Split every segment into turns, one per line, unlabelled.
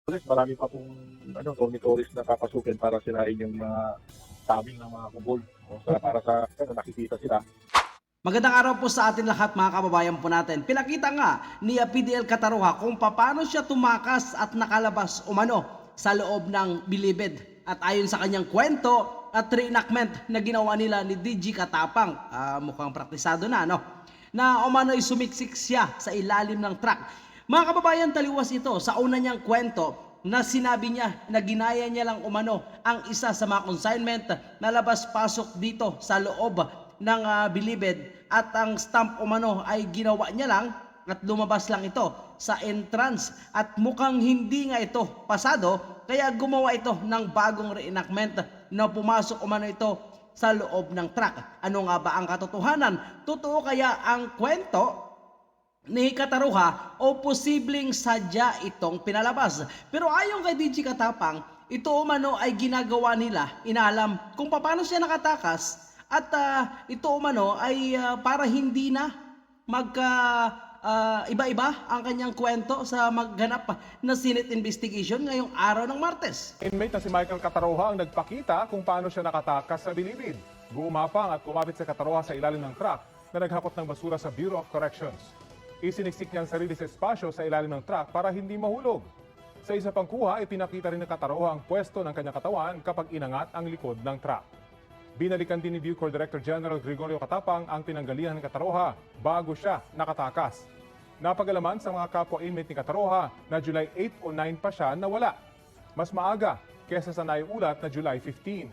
Marami pa pong dormitories na papasukin para sirain yung mga tabing ng mga kubol. Para sa nakikita sila.
Magandang araw po sa atin lahat mga kababayan po natin. Pinakita nga ni PDL Cataroha kung paano siya tumakas at nakalabas umano sa loob ng bilibid. At ayon sa kanyang kwento at reenactment na ginawa nila ni DG Katapang, mukhang praktisado na, no? Na umano'y sumiksik siya sa ilalim ng truck. Mga kababayan, taliwas ito sa una niyang kwento na sinabi niya na ginaya niya lang umano ang isa sa mga consignment na labas-pasok dito sa loob ng bilibid at ang stamp umano ay ginawa niya lang at lumabas lang ito sa entrance at mukhang hindi nga ito pasado kaya gumawa ito ng bagong reenactment na pumasok umano ito sa loob ng truck. Ano nga ba ang katotohanan? Totoo kaya ang kwento ni Cataroha o posibleng sadya itong pinalabas? Pero ayon kay DG Katapang, ito umano ay ginagawa nila, inaalam kung paano siya nakatakas at ito umano ay para hindi na iba-iba ang kanyang kwento sa magganap na Senate investigation ngayong araw ng Martes.
Inmate na si Michael Cataroha ang nagpakita kung paano siya nakatakas sa bilibid. Gumapang at kumapit sa Cataroha sa ilalim ng truck na naghakot ng basura sa Bureau of Corrections. Isiniksik niya ang sarili sa espasyo sa ilalim ng truck para hindi mahulog. Sa isa pang kuha, ipinakita rin ng Cataroha ang pwesto ng kanyang katawan kapag inangat ang likod ng truck. Binalikan din ni Bucor Director General Gregorio Katapang ang pinanggalihan ng Cataroha bago siya nakatakas. Napagalaman sa mga kapwa-inmate ni Cataroha na July 8 o 9 pa siya nawala. Mas maaga kesa sa naiulat na July 15.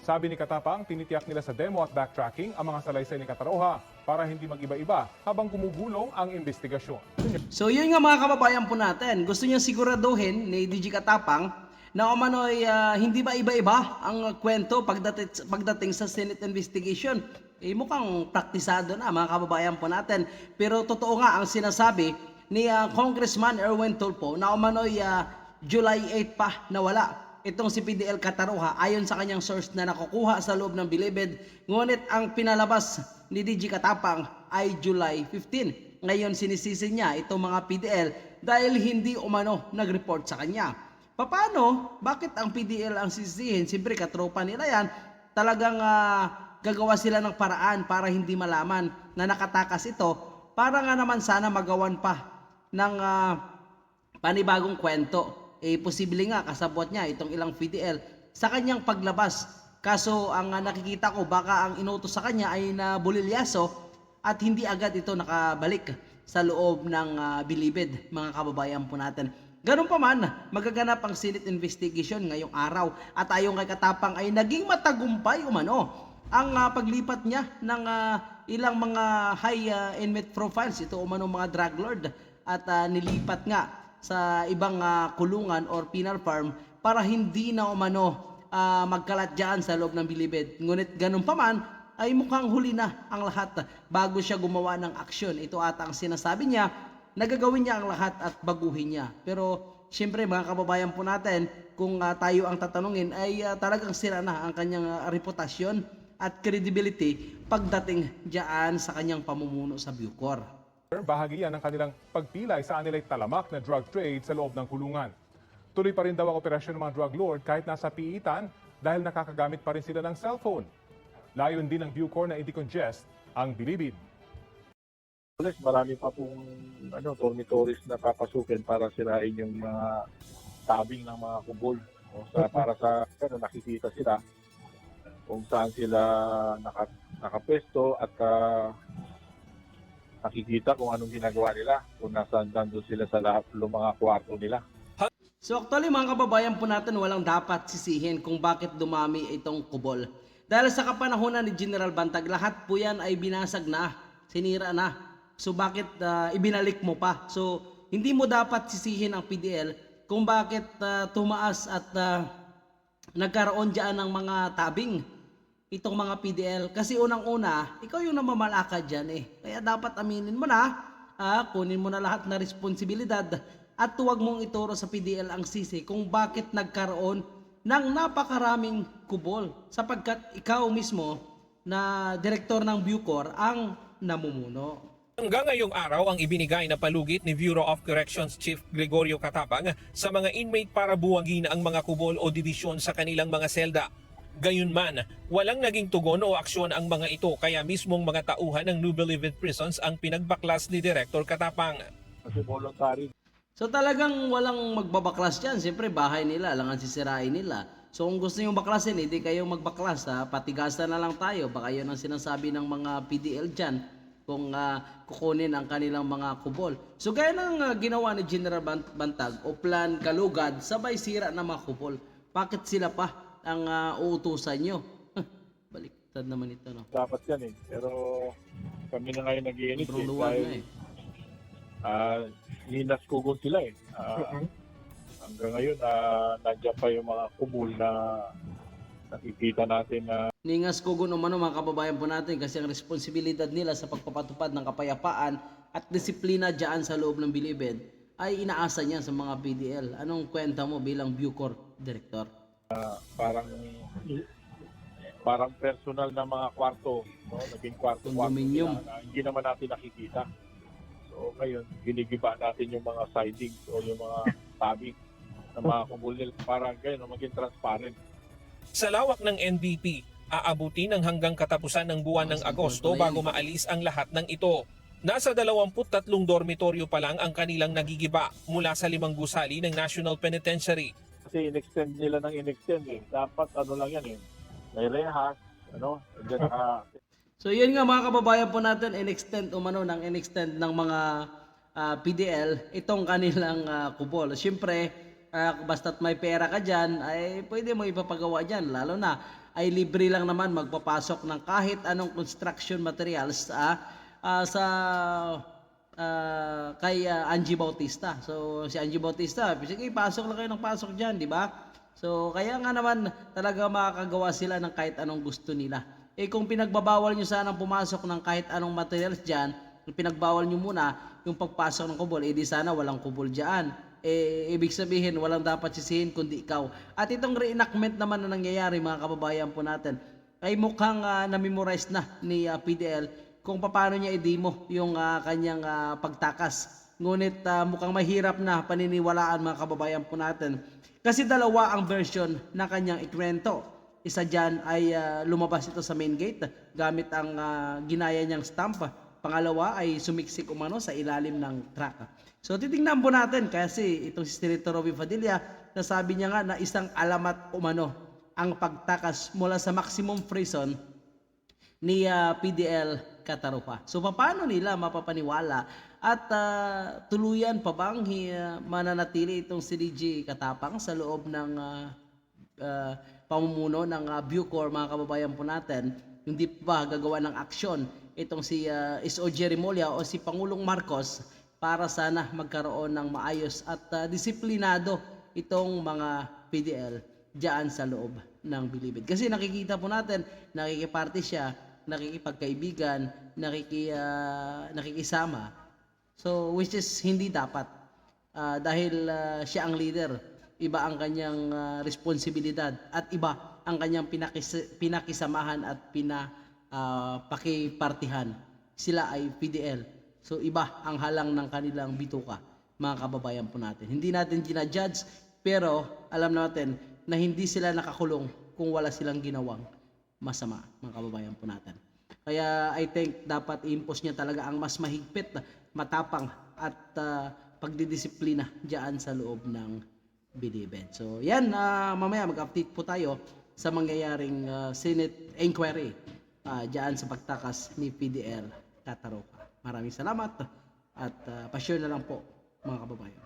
Sabi ni Katapang, tinitiyak nila sa demo at backtracking ang mga salaysay ni Cataroha para hindi mag-iba-iba habang gumugulong ang investigasyon.
So yun nga mga kababayan po natin, gusto niya siguraduhin ni DG Katapang na umano'y hindi ba iba-iba ang kwento pagdating sa Senate investigation. Mukhang praktisado na mga kababayan po natin. Pero totoo nga ang sinasabi ni Congressman Erwin Tulfo na umano'y July 8 pa nawala itong si PDL Cataroha ayon sa kanyang source na nakukuha sa loob ng bilibid. Ngunit ang pinalabas ni DG Katapang ay July 15. Ngayon sinisisi niya itong mga PDL dahil hindi umano nag-report sa kanya. Paano? Bakit ang PDL ang sisihin? Siyempre katropa nila yan. Talagang gagawa sila ng paraan para hindi malaman na nakatakas ito para nga naman sana magawan pa ng panibagong kwento. Posible nga kasabot niya itong ilang PDL sa kanyang paglabas. Kaso ang nakikita ko baka ang inutos sa kanya ay nabulilyaso at hindi agad ito nakabalik sa loob ng bilibid, mga kababayan po natin. Ganun pa man, magaganap ang Senate investigation ngayong araw at ayon kay Katapang ay naging matagumpay umano ang paglipat niya ng ilang mga high inmate profiles, ito umano mga drug lord at nilipat nga sa ibang kulungan or penal farm para hindi na umano magkalat dyan sa loob ng bilibid. Ngunit ganun pa man ay mukhang huli na ang lahat bago siya gumawa ng aksyon. Ito ata ang sinasabi niya, nagagawin niya ang lahat at baguhin niya. Pero siyempre mga kababayan po natin, kung tayo ang tatanungin ay talagang sira na ang kanyang reputasyon at credibility pagdating diyan sa kanyang pamumuno sa Bucor.
Bahagi yan ng kanilang pagpilay sa anilay talamak na drug trade sa loob ng kulungan. Tuloy pa rin daw ang operasyon ng mga drug lord kahit nasa piitan dahil nakakagamit pa rin sila ng cellphone. Layon din ng Bucor na i-decongest ang bilibid.
Marami pa pong dormitories na papasukin para sirain yung mga tabing ng mga kubol. Para sa nakikita sila kung saan sila nakapwesto at nakikita kung anong ginagawa nila, kung nasaan nandun sila sa lahat ng mga kwarto nila.
So actually mga kababayan po natin, walang dapat sisihin kung bakit dumami itong kubol. Dahil sa kapanahonan ni General Bantag, lahat po yan ay binasag na, sinira na. So bakit ibinalik mo pa? So hindi mo dapat sisihin ang PDL kung bakit tumaas at nagkaroon dyan ng mga tabing itong mga PDL. Kasi unang-una, ikaw yung namamalakad dyan eh. Kaya dapat aminin mo na, kunin mo na lahat na responsibilidad at huwag mong ituro sa PDL ang sisi kung bakit nagkaroon ng napakaraming kubol. Sapagkat ikaw mismo na direktor ng Bucor ang namumuno.
Hanggang ngayong araw ang ibinigay na palugit ni Bureau of Corrections Chief Gregorio Catapang sa mga inmate para buwagin ang mga kubol o dibisyon sa kanilang mga selda. Gayunman, walang naging tugon o aksyon ang mga ito kaya mismong mga tauhan ng New Bilibid Prisons ang pinagbaklas ni Director Catapang.
Kasi voluntary.
So talagang walang magbabaklas dyan. Siyempre bahay nila, langan sisirain nila. So kung gusto nyo baklasin, hindi kayo magbaklas. Ha? Patigasan na lang tayo. Baka yun ang sinasabi ng mga PDL dyan kung kukunin ang kanilang mga kubol. So gaya ng ginawa ni General Bantag o Plan Kalugad, sabay sira na mga kubol. Bakit sila pa ang uutusan nyo? Baliktad naman ito, no?
Dapat yan eh. Pero kami na ngayon nag-iinit
Sobrang
eh.
luwag
Dahil
na eh.
Linas kugon sila eh. Hanggang ngayon, nandiyan pa yung mga kubol na nakikita natin na
Ningas kugon umano mga kababayan po natin kasi ang responsibilidad nila sa pagpapatupad ng kapayapaan at disiplina dyan sa loob ng Bilibid ay inaasa niya sa mga PDL. Anong kwenta mo bilang Bucor Director?
parang personal na mga kwarto, no? Naging kwarto-kwarto
Condominium.
na hindi naman natin nakikita. So ngayon, ginigiba natin yung mga sidings o yung mga tabi ng mga kubol nila para ganyan, maging transparent.
Sa lawak ng NBP, aabuti ng hanggang katapusan ng buwan ng Agosto bago maalis ang lahat ng ito. Nasa 23 dormitoryo pa lang ang kanilang nagigiba mula sa 5 gusali ng National Penitentiary.
Kasi in-extend nila ng in-extend eh. Dapat ano lang yan eh. May rehas, ano? And then,
So yun nga mga kababayan po natin, in-extend ng mga PDL itong kanilang kubol. Siyempre, basta't may pera ka dyan, ay pwede mo ipapagawa dyan. Lalo na, ay libre lang naman magpapasok ng kahit anong construction materials kay Angie Bautista. So si Angie Bautista, sige, pasok lang kayo ng pasok dyan, di ba? So kaya nga naman talaga makakagawa sila ng kahit anong gusto nila. Eh kung pinagbabawal nyo sanang pumasok ng kahit anong materials dyan, pinagbawal nyo muna yung pagpasok ng kubol, di sana walang kubol dyan. Ibig sabihin, walang dapat sisihin kundi ikaw. At itong reenactment naman na nangyayari mga kababayan po natin, ay mukhang na-memorize na ni PDL kung paano niya i-demo yung kanyang pagtakas. Ngunit mukhang mahirap na paniniwalaan mga kababayan po natin. Kasi dalawa ang version na kanyang ikwento. Isa dyan ay lumabas ito sa main gate gamit ang ginaya niyang stamp. Pangalawa ay sumiksik umano sa ilalim ng truck. So titingnan po natin kasi itong si Senator Robby Padilla, nasabi niya nga na isang alamat umano ang pagtakas mula sa maximum prison ni PDL Catarupa. So paano nila mapapaniwala at tuluyan pa bang mananatili itong si DG Catapang sa loob ng pamumuno ng Bucor mga kababayan po natin? Hindi pa gagawa ng aksyon itong si S.O.J. Remulla o si Pangulong Marcos para sana magkaroon ng maayos at disiplinado itong mga PDL diyan sa loob ng Bilibid. Kasi nakikita po natin, nakikiparte siya, nakikipagkaibigan, nakikisama. So which is hindi dapat dahil siya ang leader, iba ang kanyang responsibilidad at iba ang kanyang pinakisamahan at pakipartihan. Sila ay PDL. So iba ang halang ng kanilang bituka, mga kababayan po natin. Hindi natin ginajudge, pero alam natin na hindi sila nakakulong kung wala silang ginawang masama, mga kababayan po natin. Kaya I think dapat i-impose niya talaga ang mas mahigpit, matapang at pagdidisiplina diyan sa loob ng Bilibid. So yan, mamaya mag-update po tayo sa mangyayaring Senate inquiry diyan sa pagtakas ni PDL Catarupa. Maraming salamat at pa-share na lang po mga kababayan.